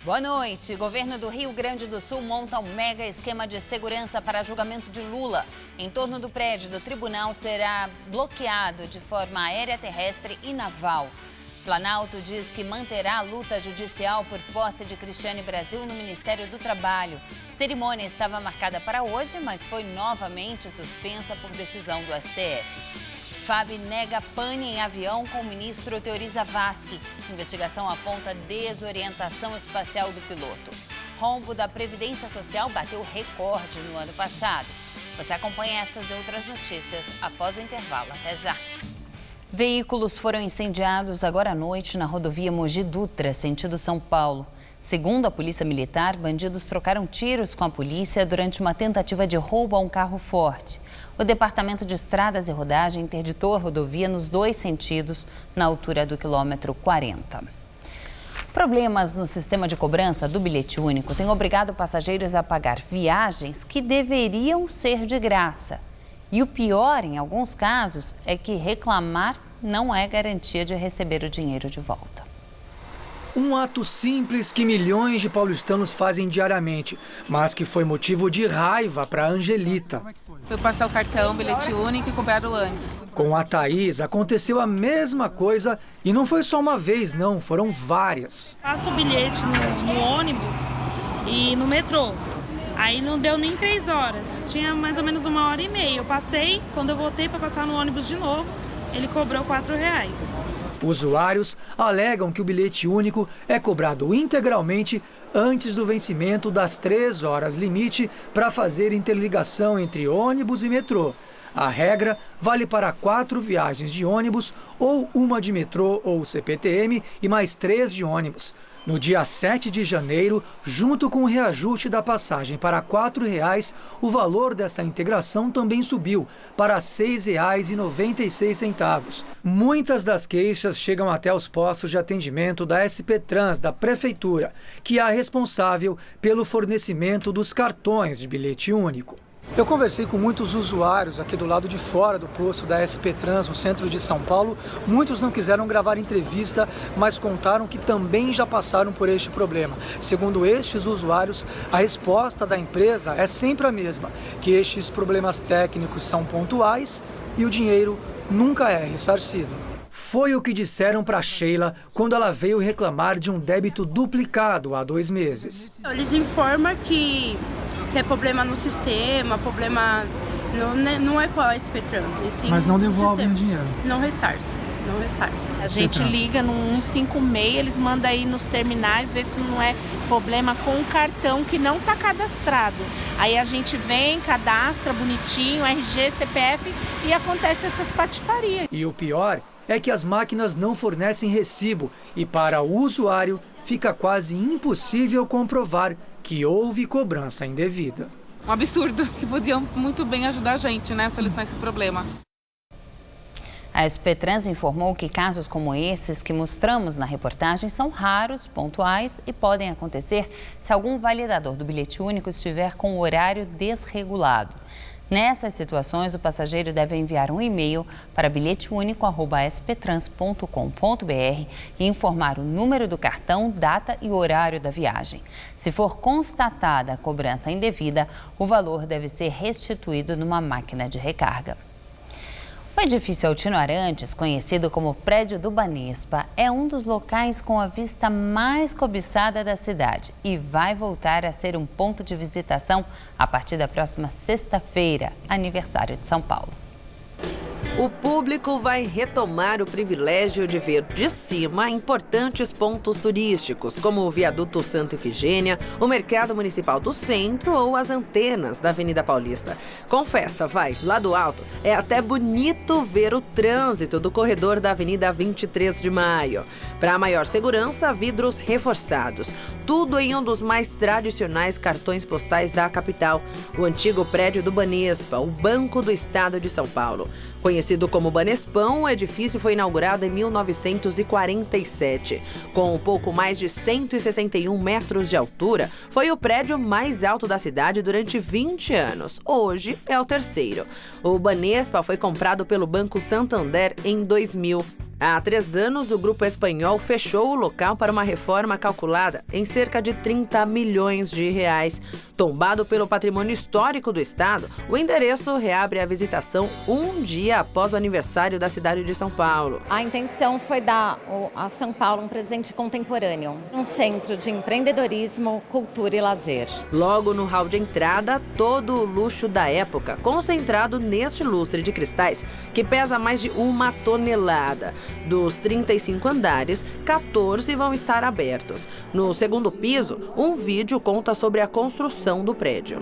Boa noite. O governo do Rio Grande do Sul monta um mega esquema de segurança para julgamento de Lula. Em torno do prédio do tribunal será bloqueado de forma aérea, terrestre e naval. Planalto diz que manterá a luta judicial por posse de Cristiane Brasil no Ministério do Trabalho. A cerimônia estava marcada para hoje, mas foi novamente suspensa por decisão do STF. FAB nega pane em avião com o ministro Teori Zavascki. Investigação aponta desorientação espacial do piloto. Rombo da Previdência Social bateu recorde no ano passado. Você acompanha essas e outras notícias após o intervalo. Até já! Veículos foram incendiados agora à noite na rodovia Mogi Dutra, sentido São Paulo. Segundo a Polícia Militar, bandidos trocaram tiros com a polícia durante uma tentativa de roubo a um carro forte. O Departamento de Estradas e Rodagem interditou a rodovia nos dois sentidos, na altura do quilômetro 40. Problemas no sistema de cobrança do bilhete único têm obrigado passageiros a pagar viagens que deveriam ser de graça. E o pior, em alguns casos, é que reclamar não é garantia de receber o dinheiro de volta. Um ato simples que milhões de paulistanos fazem diariamente, mas que foi motivo de raiva para Angelita. Foi passar o cartão, bilhete único e cobraram antes. Com a Thaís aconteceu a mesma coisa e não foi só uma vez, não, foram várias. Passo o bilhete no ônibus e no metrô. Aí não deu nem 3 horas, tinha mais ou menos 1h30. Eu passei, quando eu voltei para passar no ônibus de novo, ele cobrou R$4. Usuários alegam que o bilhete único é cobrado integralmente antes do vencimento das 3 horas limite para fazer interligação entre ônibus e metrô. A regra vale para 4 viagens de ônibus ou uma de metrô ou CPTM e mais 3 de ônibus. No dia 7 de janeiro, junto com o reajuste da passagem para R$4, o valor dessa integração também subiu para R$ 6,96. Muitas das queixas chegam até os postos de atendimento da SP Trans, da Prefeitura, que é a responsável pelo fornecimento dos cartões de bilhete único. Eu conversei com muitos usuários aqui do lado de fora do posto da SP Trans, no centro de São Paulo. Muitos não quiseram gravar entrevista, mas contaram que também já passaram por este problema. Segundo estes usuários, a resposta da empresa é sempre a mesma, que estes problemas técnicos são pontuais e o dinheiro nunca é ressarcido. Foi o que disseram para Sheila quando ela veio reclamar de um débito duplicado há 2 meses. Eles informam que é problema no sistema, problema não é com a SP Trans, e sim. Mas não devolvem o dinheiro? Não ressarce. A gente liga no 156, eles mandam aí nos terminais ver se não é problema com o cartão que não está cadastrado. Aí a gente vem, cadastra bonitinho, RG, CPF e acontece essas patifarias. E o pior é que as máquinas não fornecem recibo e para o usuário fica quase impossível comprovar que houve cobrança indevida. Um absurdo, que podiam muito bem ajudar a gente, né, a solucionar esse problema. A SP Trans informou que casos como esses que mostramos na reportagem são raros, pontuais e podem acontecer se algum validador do bilhete único estiver com o horário desregulado. Nessas situações, o passageiro deve enviar um e-mail para bilheteunico@sptrans.com.br e informar o número do cartão, data e horário da viagem. Se for constatada a cobrança indevida, o valor deve ser restituído numa máquina de recarga. O edifício Altino Arantes, conhecido como Prédio do Banespa, é um dos locais com a vista mais cobiçada da cidade e vai voltar a ser um ponto de visitação a partir da próxima sexta-feira, aniversário de São Paulo. O público vai retomar o privilégio de ver de cima importantes pontos turísticos, como o Viaduto Santa Efigênia, o Mercado Municipal do Centro ou as antenas da Avenida Paulista. Confessa, lá do alto, é até bonito ver o trânsito do corredor da Avenida 23 de Maio. Para maior segurança, vidros reforçados. Tudo em um dos mais tradicionais cartões postais da capital, o antigo prédio do Banespa, o Banco do Estado de São Paulo. Conhecido como Banespão, o edifício foi inaugurado em 1947. Com um pouco mais de 161 metros de altura, foi o prédio mais alto da cidade durante 20 anos. Hoje é o terceiro. O Banespa foi comprado pelo Banco Santander em 2000. Há 3 anos, o grupo espanhol fechou o local para uma reforma calculada em cerca de 30 milhões de reais. Tombado pelo patrimônio histórico do estado, o endereço reabre a visitação um dia após o aniversário da cidade de São Paulo. A intenção foi dar a São Paulo um presente contemporâneo, um centro de empreendedorismo, cultura e lazer. Logo no hall de entrada, todo o luxo da época, concentrado neste lustre de cristais, que pesa mais de 1 tonelada. Dos 35 andares, 14 vão estar abertos. No segundo piso, um vídeo conta sobre a construção do prédio.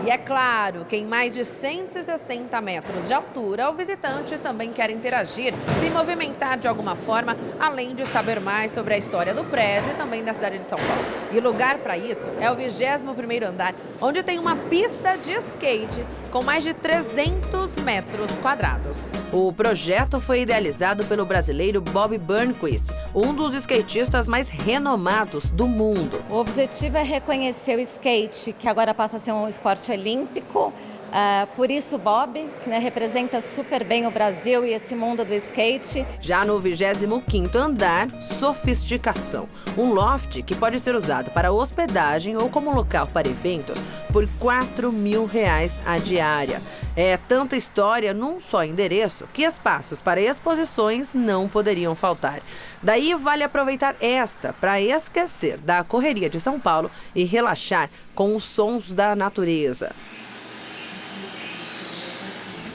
E é claro que em mais de 160 metros de altura, o visitante também quer interagir, se movimentar de alguma forma, além de saber mais sobre a história do prédio e também da cidade de São Paulo. E o lugar para isso é o 21º andar, onde tem uma pista de skate com mais de 300 metros quadrados. O projeto foi idealizado pelo brasileiro Bob Burnquist, um dos skatistas mais renomados do mundo. O objetivo é reconhecer o skate, que agora passa a ser um esporte olímpico. Por isso, Bob, que representa super bem o Brasil e esse mundo do skate. Já no 25º andar, sofisticação. Um loft que pode ser usado para hospedagem ou como local para eventos por R$4.000 a diária. É tanta história num só endereço que espaços para exposições não poderiam faltar. Daí vale aproveitar para esquecer da correria de São Paulo e relaxar com os sons da natureza.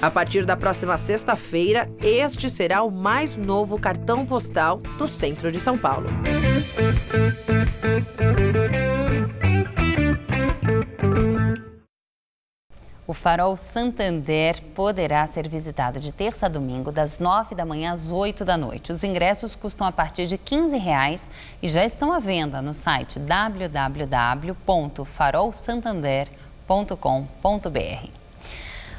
A partir da próxima sexta-feira, este será o mais novo cartão postal do centro de São Paulo. O Farol Santander poderá ser visitado de terça a domingo, das 9 da manhã às 8 da noite. Os ingressos custam a partir de R$15 e já estão à venda no site www.farolsantander.com.br.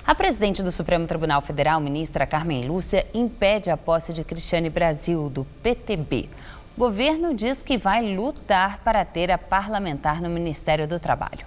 A presidente do Supremo Tribunal Federal, ministra Carmen Lúcia, impede a posse de Cristiane Brasil, do PTB. O governo diz que vai lutar para ter a parlamentar no Ministério do Trabalho.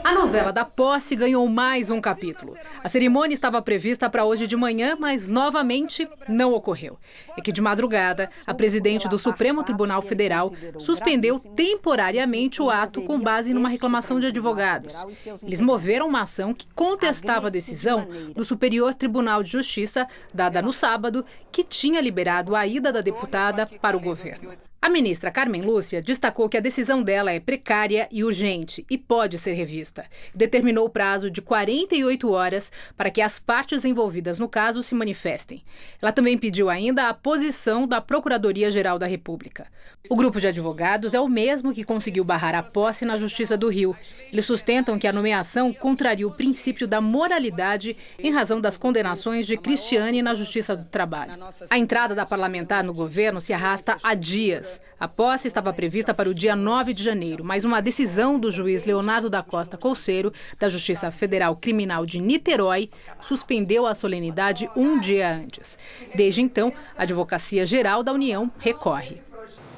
A novela da posse ganhou mais um capítulo. A cerimônia estava prevista para hoje de manhã, mas novamente não ocorreu. É que de madrugada, a presidente do Supremo Tribunal Federal suspendeu temporariamente o ato com base numa reclamação de advogados. Eles moveram uma ação que contestava a decisão do Superior Tribunal de Justiça, dada no sábado, que tinha liberado a ida da deputada para o governo. A ministra Carmen Lúcia destacou que a decisão dela é precária e urgente e pode ser revista. Determinou o prazo de 48 horas para que as partes envolvidas no caso se manifestem. Ela também pediu ainda a posição da Procuradoria-Geral da República. O grupo de advogados é o mesmo que conseguiu barrar a posse na Justiça do Rio. Eles sustentam que a nomeação contraria o princípio da moralidade em razão das condenações de Cristiane na Justiça do Trabalho. A entrada da parlamentar no governo se arrasta há dias. A posse estava prevista para o dia 9 de janeiro, mas uma decisão do juiz Leonardo da Costa Couceiro, da Justiça Federal Criminal de Niterói, suspendeu a solenidade um dia antes. Desde então, a Advocacia Geral da União recorre.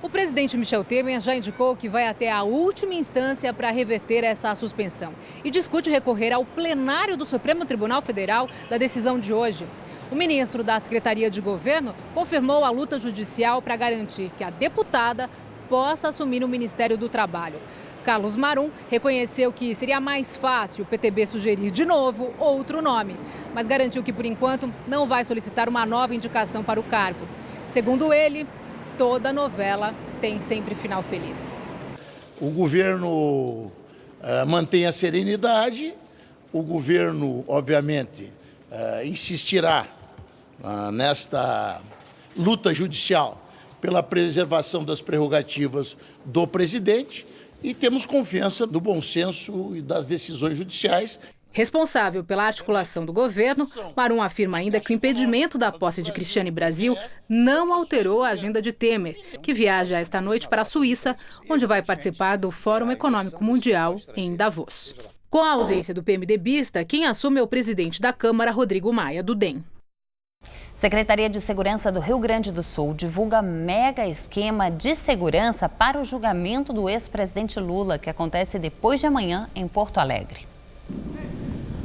O presidente Michel Temer já indicou que vai até a última instância para reverter essa suspensão e discute recorrer ao plenário do Supremo Tribunal Federal da decisão de hoje. O ministro da Secretaria de Governo confirmou a luta judicial para garantir que a deputada possa assumir o Ministério do Trabalho. Carlos Marum reconheceu que seria mais fácil o PTB sugerir de novo outro nome, mas garantiu que, por enquanto, não vai solicitar uma nova indicação para o cargo. Segundo ele, toda novela tem sempre final feliz. O governo mantém a serenidade, o governo, obviamente, insistirá nesta luta judicial pela preservação das prerrogativas do presidente e temos confiança no bom senso e das decisões judiciais. Responsável pela articulação do governo, Marum afirma ainda que o impedimento da posse de Cristiane Brasil não alterou a agenda de Temer, que viaja esta noite para a Suíça, onde vai participar do Fórum Econômico Mundial em Davos. Com a ausência do PMDBista, quem assume é o presidente da Câmara, Rodrigo Maia, do DEM. Secretaria de Segurança do Rio Grande do Sul divulga mega esquema de segurança para o julgamento do ex-presidente Lula, que acontece depois de amanhã em Porto Alegre.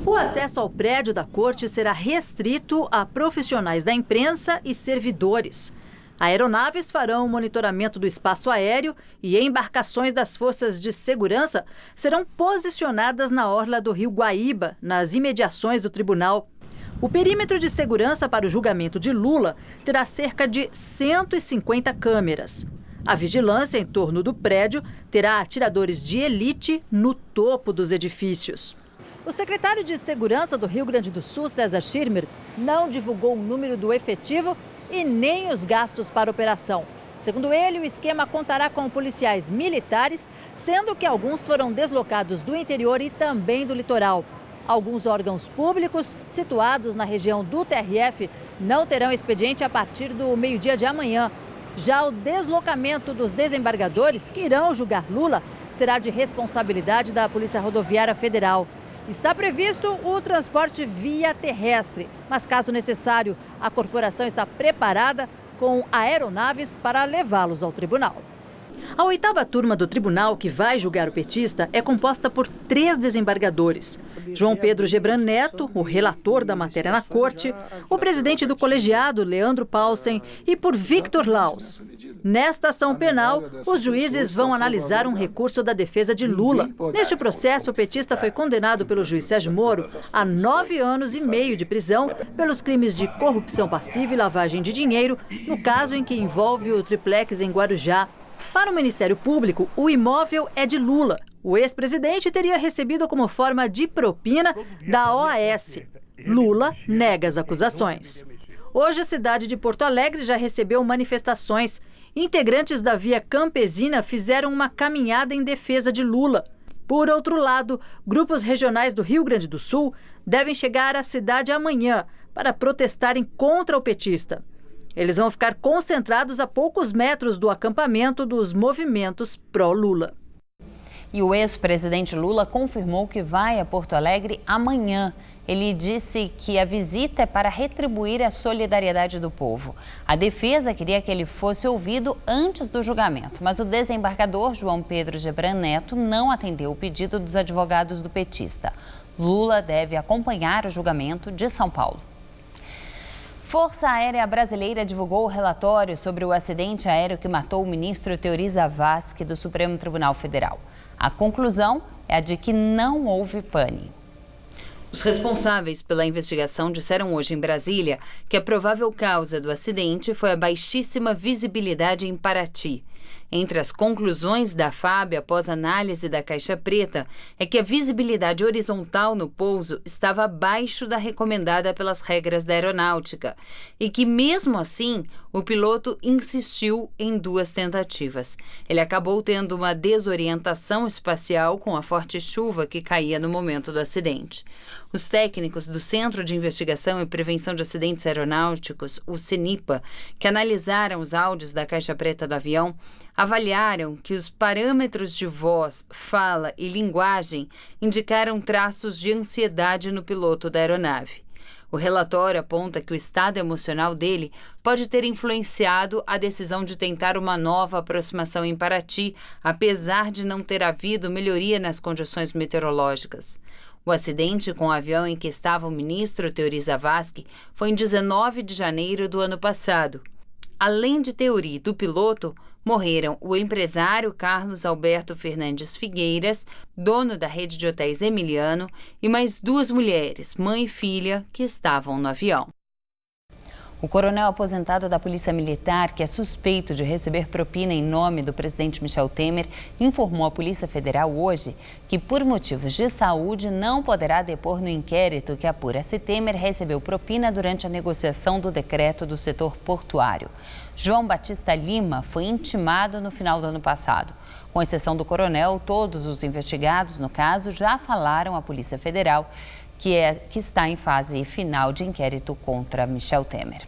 O acesso ao prédio da corte será restrito a profissionais da imprensa e servidores. Aeronaves farão o monitoramento do espaço aéreo e embarcações das forças de segurança serão posicionadas na orla do Rio Guaíba, nas imediações do tribunal. O perímetro de segurança para o julgamento de Lula terá cerca de 150 câmeras. A vigilância em torno do prédio terá atiradores de elite no topo dos edifícios. O secretário de Segurança do Rio Grande do Sul, César Schirmer, não divulgou o número do efetivo e nem os gastos para a operação. Segundo ele, o esquema contará com policiais militares, sendo que alguns foram deslocados do interior e também do litoral. Alguns órgãos públicos situados na região do TRF não terão expediente a partir do meio-dia de amanhã. Já o deslocamento dos desembargadores que irão julgar Lula será de responsabilidade da Polícia Rodoviária Federal. Está previsto o transporte via terrestre, mas caso necessário, a corporação está preparada com aeronaves para levá-los ao tribunal. A 8ª turma do tribunal que vai julgar o petista é composta por 3 desembargadores. João Pedro Gebran Neto, o relator da matéria na corte, o presidente do colegiado, Leandro Paulsen, e por Victor Laus. Nesta ação penal, os juízes vão analisar um recurso da defesa de Lula. Neste processo, o petista foi condenado pelo juiz Sérgio Moro a 9 anos e meio de prisão pelos crimes de corrupção passiva e lavagem de dinheiro, no caso em que envolve o triplex em Guarujá. Para o Ministério Público, o imóvel é de Lula. O ex-presidente teria recebido como forma de propina da OAS. Lula nega as acusações. Hoje, a cidade de Porto Alegre já recebeu manifestações. Integrantes da Via Campesina fizeram uma caminhada em defesa de Lula. Por outro lado, grupos regionais do Rio Grande do Sul devem chegar à cidade amanhã para protestarem contra o petista. Eles vão ficar concentrados a poucos metros do acampamento dos movimentos pró-Lula. E o ex-presidente Lula confirmou que vai a Porto Alegre amanhã. Ele disse que a visita é para retribuir a solidariedade do povo. A defesa queria que ele fosse ouvido antes do julgamento, mas o desembargador João Pedro Gebran Neto não atendeu o pedido dos advogados do petista. Lula deve acompanhar o julgamento de São Paulo. Força Aérea Brasileira divulgou o relatório sobre o acidente aéreo que matou o ministro Teori Zavascki do Supremo Tribunal Federal. A conclusão é a de que não houve pane. Os responsáveis pela investigação disseram hoje em Brasília que a provável causa do acidente foi a baixíssima visibilidade em Paraty. Entre as conclusões da FAB após análise da caixa preta é que a visibilidade horizontal no pouso estava abaixo da recomendada pelas regras da aeronáutica e que, mesmo assim, o piloto insistiu em 2 tentativas. Ele acabou tendo uma desorientação espacial com a forte chuva que caía no momento do acidente. Os técnicos do Centro de Investigação e Prevenção de Acidentes Aeronáuticos, o CENIPA, que analisaram os áudios da caixa preta do avião, avaliaram que os parâmetros de voz, fala e linguagem indicaram traços de ansiedade no piloto da aeronave. O relatório aponta que o estado emocional dele pode ter influenciado a decisão de tentar uma nova aproximação em Paraty, apesar de não ter havido melhoria nas condições meteorológicas. O acidente com o avião em que estava o ministro Teori Zavascki foi em 19 de janeiro do ano passado. Além de Teori e do piloto, morreram o empresário Carlos Alberto Fernandes Figueiras, dono da rede de hotéis Emiliano, e mais 2 mulheres, mãe e filha, que estavam no avião. O coronel aposentado da Polícia Militar, que é suspeito de receber propina em nome do presidente Michel Temer, informou à Polícia Federal hoje que, por motivos de saúde, não poderá depor no inquérito que apura se Temer recebeu propina durante a negociação do decreto do setor portuário. João Batista Lima foi intimado no final do ano passado. Com exceção do coronel, todos os investigados no caso já falaram à Polícia Federal que está em fase final de inquérito contra Michel Temer.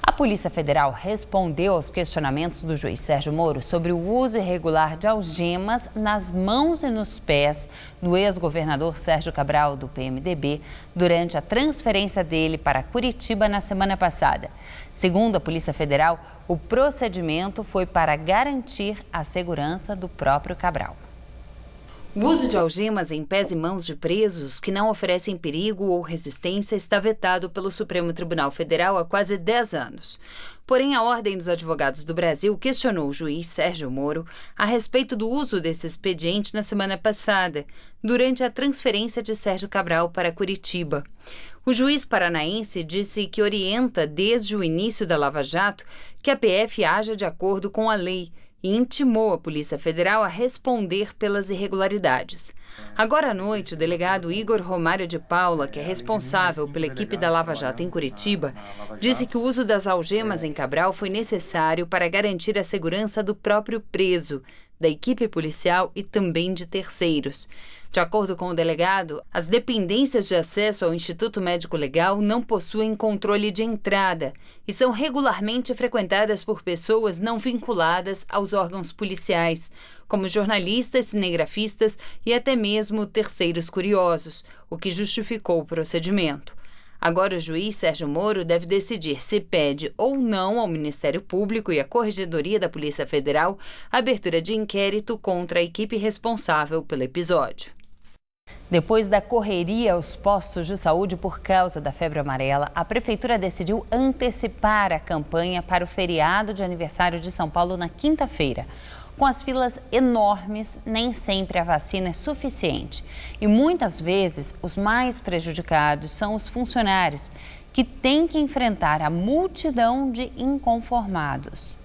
A Polícia Federal respondeu aos questionamentos do juiz Sérgio Moro sobre o uso irregular de algemas nas mãos e nos pés do ex-governador Sérgio Cabral, do PMDB, durante a transferência dele para Curitiba na semana passada. Segundo a Polícia Federal, o procedimento foi para garantir a segurança do próprio Cabral. O uso de algemas em pés e mãos de presos que não oferecem perigo ou resistência está vetado pelo Supremo Tribunal Federal há quase 10 anos. Porém, a Ordem dos Advogados do Brasil questionou o juiz Sérgio Moro a respeito do uso desse expediente na semana passada, durante a transferência de Sérgio Cabral para Curitiba. O juiz paranaense disse que orienta desde o início da Lava Jato que a PF haja de acordo com a lei e intimou a Polícia Federal a responder pelas irregularidades. Agora à noite, o delegado Igor Romário de Paula, que é responsável pela equipe da Lava Jato em Curitiba, disse que o uso das algemas em Cabral foi necessário para garantir a segurança do próprio preso, da equipe policial e também de terceiros. De acordo com o delegado, as dependências de acesso ao Instituto Médico Legal não possuem controle de entrada e são regularmente frequentadas por pessoas não vinculadas aos órgãos policiais, como jornalistas, cinegrafistas e até mesmo terceiros curiosos, o que justificou o procedimento. Agora o juiz Sérgio Moro deve decidir se pede ou não ao Ministério Público e à Corregedoria da Polícia Federal a abertura de inquérito contra a equipe responsável pelo episódio. Depois da correria aos postos de saúde por causa da febre amarela, a Prefeitura decidiu antecipar a campanha para o feriado de aniversário de São Paulo na quinta-feira. Com as filas enormes, nem sempre a vacina é suficiente. E muitas vezes, os mais prejudicados são os funcionários, que têm que enfrentar a multidão de inconformados.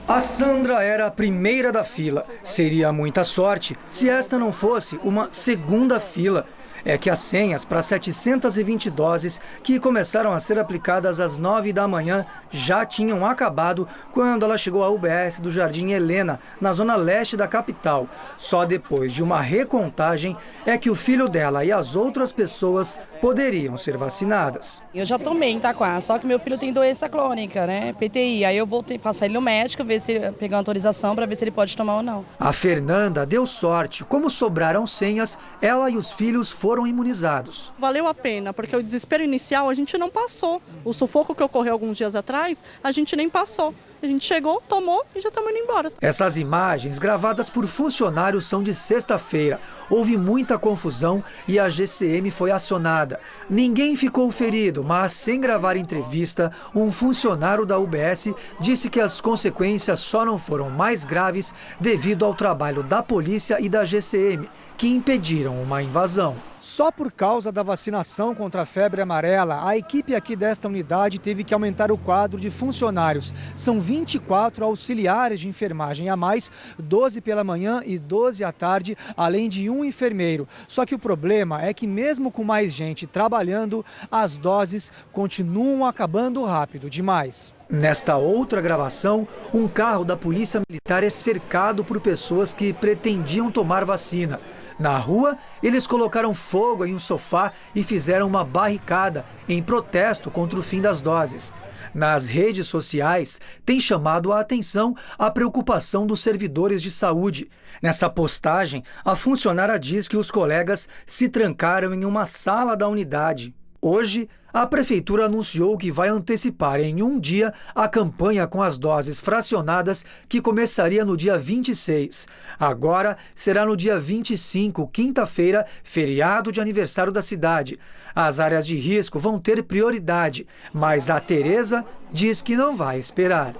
A Sandra era a primeira da fila. Seria muita sorte se esta não fosse uma segunda fila. É que as senhas para 720 doses que começaram a ser aplicadas às 9 da manhã já tinham acabado quando ela chegou à UBS do Jardim Helena, na zona leste da capital. Só depois de uma recontagem é que o filho dela e as outras pessoas poderiam ser vacinadas. Eu já tomei em Itaquá, só que meu filho tem doença crônica, né? PTI. Aí eu vou passar ele no médico, ver se ele pegar uma autorização para ver se ele pode tomar ou não. A Fernanda deu sorte. Como sobraram senhas, ela e os filhos foram imunizados. Valeu a pena, porque o desespero inicial a gente não passou. O sufoco que ocorreu alguns dias atrás, a gente nem passou. A gente chegou, tomou e já estamos indo embora. Essas imagens, gravadas por funcionários, são de sexta-feira. Houve muita confusão e a GCM foi acionada. Ninguém ficou ferido, mas sem gravar entrevista, um funcionário da UBS disse que as consequências só não foram mais graves devido ao trabalho da polícia e da GCM, que impediram uma invasão. Só por causa da vacinação contra a febre amarela, a equipe aqui desta unidade teve que aumentar o quadro de funcionários. São 24 auxiliares de enfermagem a mais, 12 pela manhã e 12 à tarde, além de um enfermeiro. Só que o problema é que mesmo com mais gente trabalhando, as doses continuam acabando rápido demais. Nesta outra gravação, um carro da Polícia Militar é cercado por pessoas que pretendiam tomar vacina. Na rua, eles colocaram fogo em um sofá e fizeram uma barricada em protesto contra o fim das doses. Nas redes sociais, tem chamado a atenção a preocupação dos servidores de saúde. Nessa postagem, a funcionária diz que os colegas se trancaram em uma sala da unidade. Hoje, a Prefeitura anunciou que vai antecipar em um dia a campanha com as doses fracionadas, que começaria no dia 26. Agora será no dia 25, quinta-feira, feriado de aniversário da cidade. As áreas de risco vão ter prioridade, mas a Tereza diz que não vai esperar.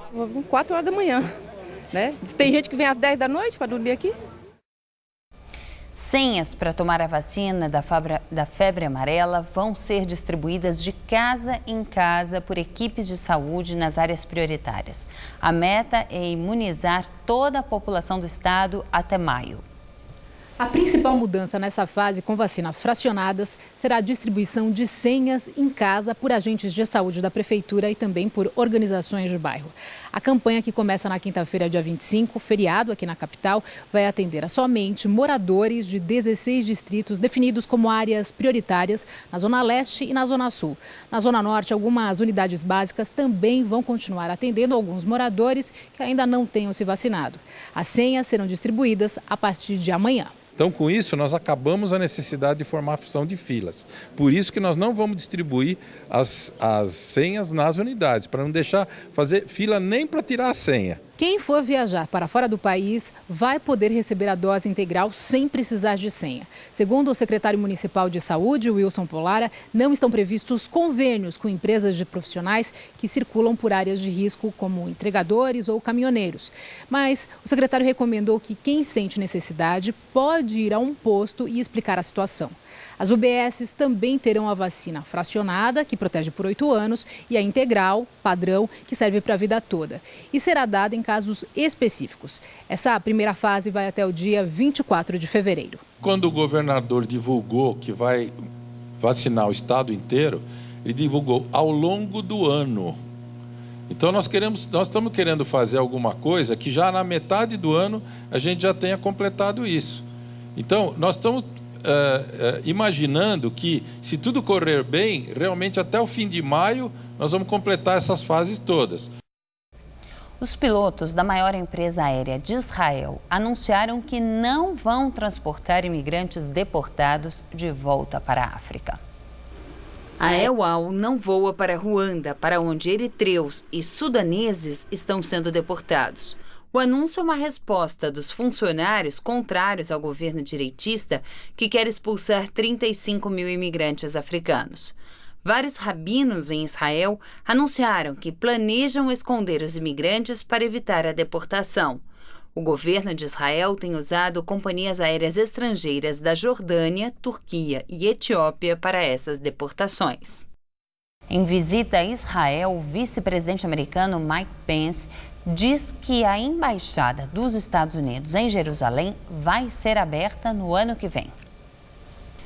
4 horas da manhã, né? Tem gente que vem às 10 da noite para dormir aqui. Senhas para tomar a vacina da febre amarela vão ser distribuídas de casa em casa por equipes de saúde nas áreas prioritárias. A meta é imunizar toda a população do estado até maio. A principal mudança nessa fase com vacinas fracionadas será a distribuição de senhas em casa por agentes de saúde da Prefeitura e também por organizações de bairro. A campanha, que começa na quinta-feira, dia 25, feriado aqui na capital, vai atender a somente moradores de 16 distritos definidos como áreas prioritárias na Zona Leste e na Zona Sul. Na Zona Norte, algumas unidades básicas também vão continuar atendendo alguns moradores que ainda não tenham se vacinado. As senhas serão distribuídas a partir de amanhã. Então, com isso, nós acabamos a necessidade de formação de filas. Por isso que nós não vamos distribuir as senhas nas unidades, para não deixar fazer fila nem para tirar a senha. Quem for viajar para fora do país vai poder receber a dose integral sem precisar de senha. Segundo o secretário municipal de saúde, Wilson Polara, não estão previstos convênios com empresas de profissionais que circulam por áreas de risco, como entregadores ou caminhoneiros. Mas o secretário recomendou que quem sente necessidade pode ir a um posto e explicar a situação. As UBSs também terão a vacina fracionada, que protege por 8 anos, e a integral, padrão, que serve para a vida toda. E será dada em casos específicos. Essa primeira fase vai até o dia 24 de fevereiro. Quando o governador divulgou que vai vacinar o estado inteiro, ele divulgou ao longo do ano. Então nós estamos querendo fazer alguma coisa que já na metade do ano a gente já tenha completado isso. Então nós estamos imaginando que, se tudo correr bem, realmente até o fim de maio nós vamos completar essas fases todas. Os pilotos da maior empresa aérea de Israel anunciaram que não vão transportar imigrantes deportados de volta para a África. A El Al não voa para Ruanda, para onde eritreus e sudaneses estão sendo deportados. O anúncio é uma resposta dos funcionários contrários ao governo direitista que quer expulsar 35 mil imigrantes africanos. Vários rabinos em Israel anunciaram que planejam esconder os imigrantes para evitar a deportação. O governo de Israel tem usado companhias aéreas estrangeiras da Jordânia, Turquia e Etiópia para essas deportações. Em visita a Israel, o vice-presidente americano Mike Pence diz que a embaixada dos Estados Unidos em Jerusalém vai ser aberta no ano que vem.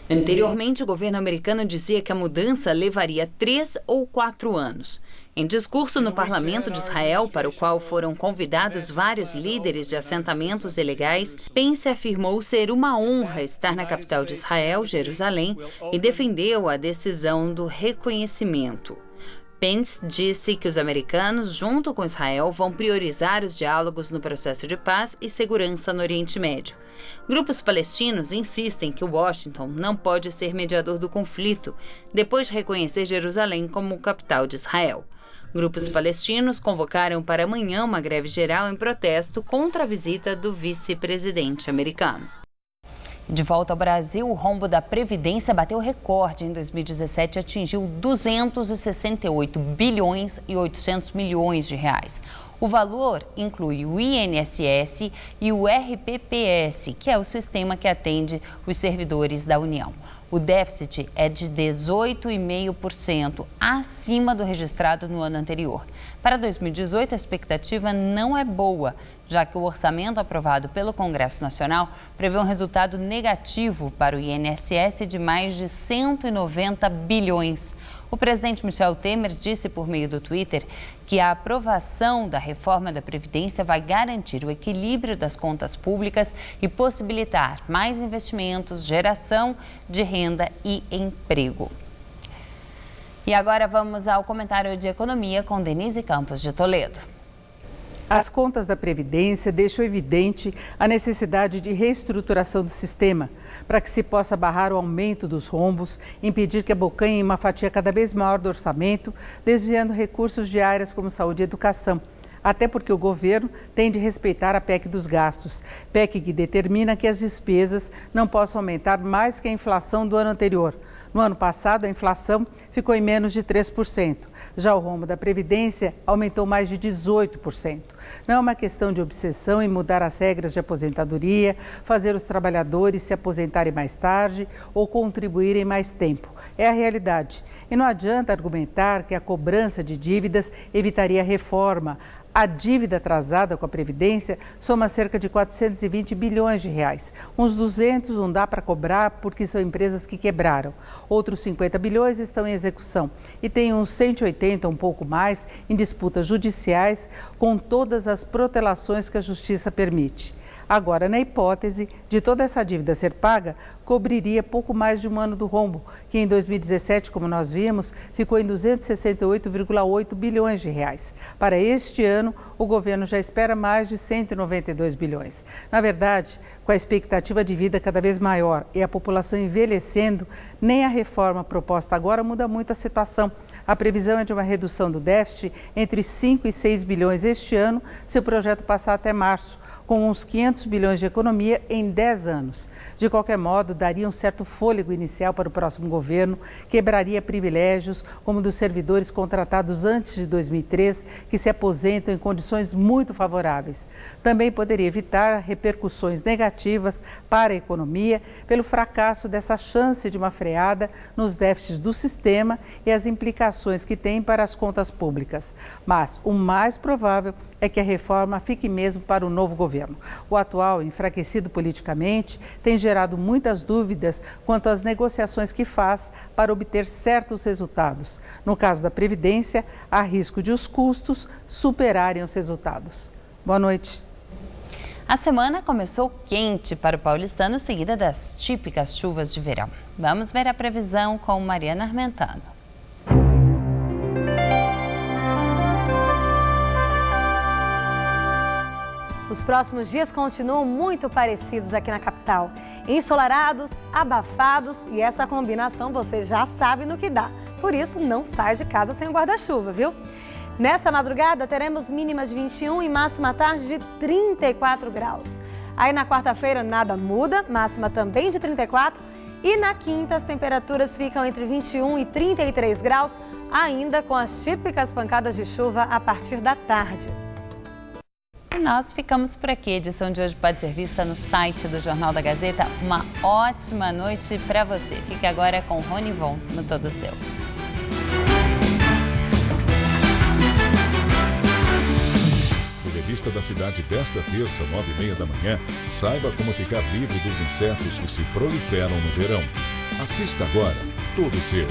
Anteriormente, o governo americano dizia que a mudança levaria 3 ou 4 anos. Em discurso no Parlamento de Israel, para o qual foram convidados vários líderes de assentamentos ilegais, Pence afirmou ser uma honra estar na capital de Israel, Jerusalém, e defendeu a decisão do reconhecimento. Pence disse que os americanos, junto com Israel, vão priorizar os diálogos no processo de paz e segurança no Oriente Médio. Grupos palestinos insistem que Washington não pode ser mediador do conflito, depois de reconhecer Jerusalém como capital de Israel. Grupos palestinos convocaram para amanhã uma greve geral em protesto contra a visita do vice-presidente americano. De volta ao Brasil, o rombo da Previdência bateu recorde em 2017 e atingiu 268 bilhões e 800 milhões de reais. O valor inclui o INSS e o RPPS, que é o sistema que atende os servidores da União. O déficit é de 18,5%, acima do registrado no ano anterior. Para 2018, a expectativa não é boa, já que o orçamento aprovado pelo Congresso Nacional prevê um resultado negativo para o INSS de mais de 190 bilhões. O presidente Michel Temer disse por meio do Twitter que a aprovação da reforma da Previdência vai garantir o equilíbrio das contas públicas e possibilitar mais investimentos, geração de renda e emprego. E agora vamos ao comentário de economia com Denise Campos de Toledo. As contas da Previdência deixam evidente a necessidade de reestruturação do sistema, para que se possa barrar o aumento dos rombos, impedir que abocanhem uma fatia cada vez maior do orçamento, desviando recursos de áreas como saúde e educação. Até porque o governo tem de respeitar a PEC dos gastos, PEC que determina que as despesas não possam aumentar mais que a inflação do ano anterior. No ano passado, a inflação ficou em menos de 3%. Já o rombo da Previdência aumentou mais de 18%. Não é uma questão de obsessão em mudar as regras de aposentadoria, fazer os trabalhadores se aposentarem mais tarde ou contribuírem mais tempo. É a realidade. E não adianta argumentar que a cobrança de dívidas evitaria a reforma. A dívida atrasada com a Previdência soma cerca de 420 bilhões de reais. Uns 200 não dá para cobrar porque são empresas que quebraram. Outros 50 bilhões estão em execução e tem uns 180, um pouco mais, em disputas judiciais com todas as protelações que a Justiça permite. Agora, na hipótese de toda essa dívida ser paga, cobriria pouco mais de um ano do rombo, que em 2017, como nós vimos, ficou em 268,8 bilhões de reais. Para este ano, o governo já espera mais de 192 bilhões. Na verdade, com a expectativa de vida cada vez maior e a população envelhecendo, nem a reforma proposta agora muda muito a situação. A previsão é de uma redução do déficit entre 5 e 6 bilhões este ano, se o projeto passar até março, com uns 500 bilhões de economia em 10 anos. De qualquer modo, daria um certo fôlego inicial para o próximo governo, quebraria privilégios, como dos servidores contratados antes de 2003, que se aposentam em condições muito favoráveis. Também poderia evitar repercussões negativas para a economia, pelo fracasso dessa chance de uma freada nos déficits do sistema e as implicações que tem para as contas públicas. Mas o mais provável é que a reforma fique mesmo para o novo governo. O atual, enfraquecido politicamente, tem gerado muitas dúvidas quanto às negociações que faz para obter certos resultados. No caso da Previdência, há risco de os custos superarem os resultados. Boa noite. A semana começou quente para o paulistano, seguida das típicas chuvas de verão. Vamos ver a previsão com Mariana Armentano. Os próximos dias continuam muito parecidos aqui na capital. Ensolarados, abafados e essa combinação você já sabe no que dá. Por isso, não sai de casa sem o guarda-chuva, viu? Nessa madrugada, teremos mínimas de 21 e máxima à tarde de 34 graus. Aí na quarta-feira nada muda, máxima também de 34. E na quinta as temperaturas ficam entre 21 e 33 graus, ainda com as típicas pancadas de chuva a partir da tarde. E nós ficamos por aqui. A edição de hoje pode ser vista no site do Jornal da Gazeta. Uma ótima noite para você. Fique agora com Rony Von no Todo Seu. Revista da Cidade desta terça, 9h30 da manhã, saiba como ficar livre dos insetos que se proliferam no verão. Assista agora, Todo Seu.